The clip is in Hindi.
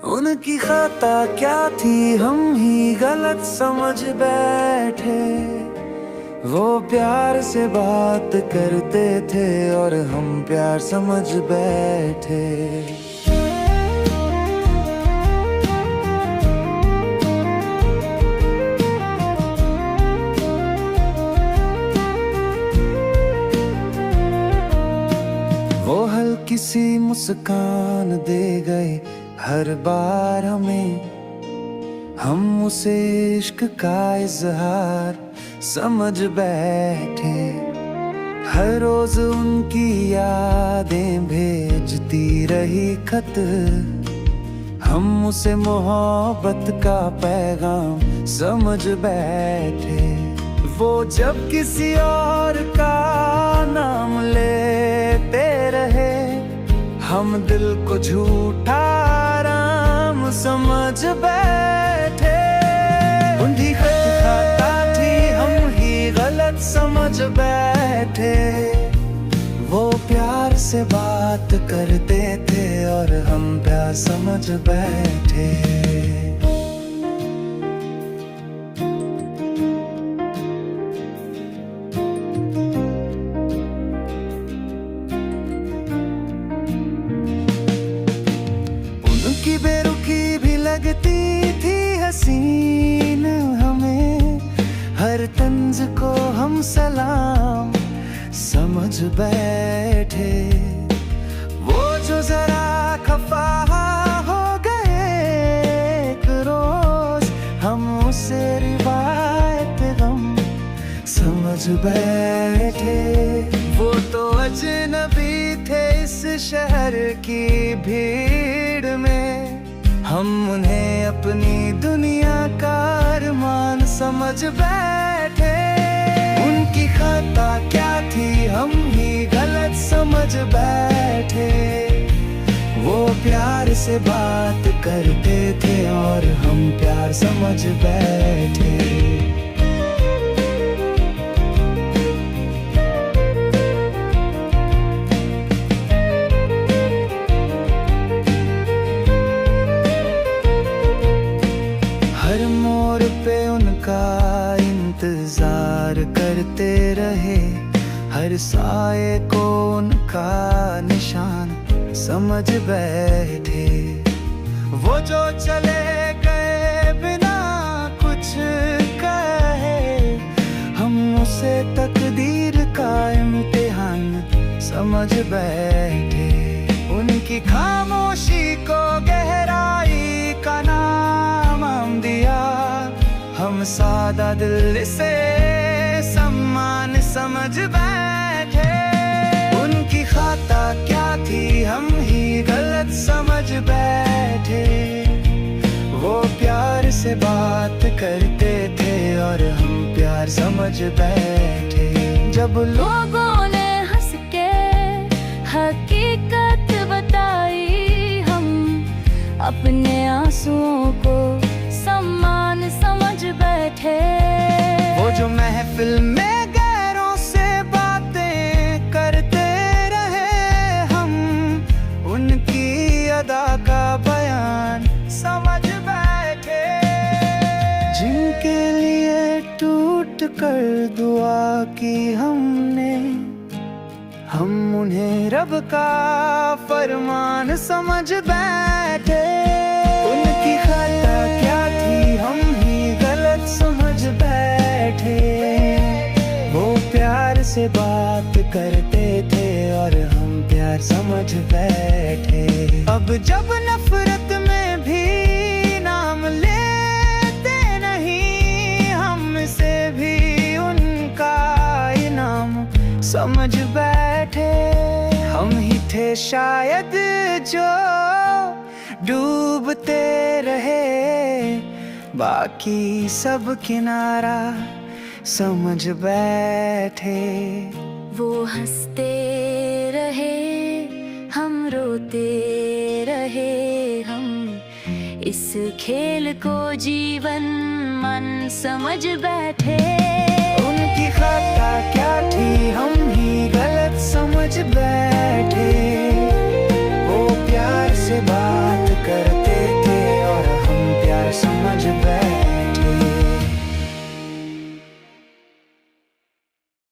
उनकी खता क्या थी, हम ही गलत समझ बैठे। वो प्यार से बात करते थे और हम प्यार समझ बैठे। वो हल्की सी मुस्कान दे गए हर बार हमें, हम उसे इश्क का इजहार समझ बैठे। हर रोज उनकी यादें भेजती रही खत, हम उसे मोहब्बत का पैगाम समझ बैठे। वो जब किसी और का नाम लेते रहे, हम दिल को झूठा आराम समझ बैठे। उनकी खता थी, हम ही गलत समझ बैठे। वो प्यार से बात करते थे और हम प्यार समझ बैठे। की बेरुखी भी लगती थी हसीन हमें, हर तंज को हम सलाम समझ बैठे। वो जो जरा खफा हो गए एक रोज, हम उसे रिवायत गम समझ बैठे। वो तो अजनबी थे इस शहर की भीड़ में, हम उन्हें अपनी दुनिया का अरमान समझ बैठे। उनकी खता क्या थी, हम ही गलत समझ बैठे। वो प्यार से बात करते थे और हम प्यार समझ बैठे। पे उनका इंतजार करते रहे, हर साए को उनका निशान समझ बैठे। वो जो चले गए बिना कुछ कहे, हम उसे तकदीर का इम्तिहान समझ बैठे। उनकी खामोशी को गहराई का नाम हम दिया, हम सादा दिल से सम्मान समझ बैठे। उनकी खता क्या थी, हम ही गलत समझ बैठे। वो प्यार से बात करते थे और हम प्यार समझ बैठे। जब लोगों ने हंस के हकीकत बताई, हम अपने आंसुओं को सम्मान समझ बैठे। वो जो महफिल में गैरों से बातें करते रहे, हम उनकी अदा का बयान समझ बैठे। जिनके लिए टूट कर दुआ की हमने, हम उन्हें रब का फरमान समझ बैठे। उनकी खता क्या थी, हम ही गलत समझ बैठे। वो प्यार से बात करते थे और हम प्यार समझ बैठे। अब जब नफरत में भी नाम लेते नहीं, हमसे भी उनका इनाम समझ बैठे। हम ही थे शायद जो डूबते रहे, बाकी सब किनारा समझ बैठे। वो हंसते रहे, हम रोते रहे, हम इस खेल को जीवन मन समझ बैठे। उनकी खता क्या थी, हम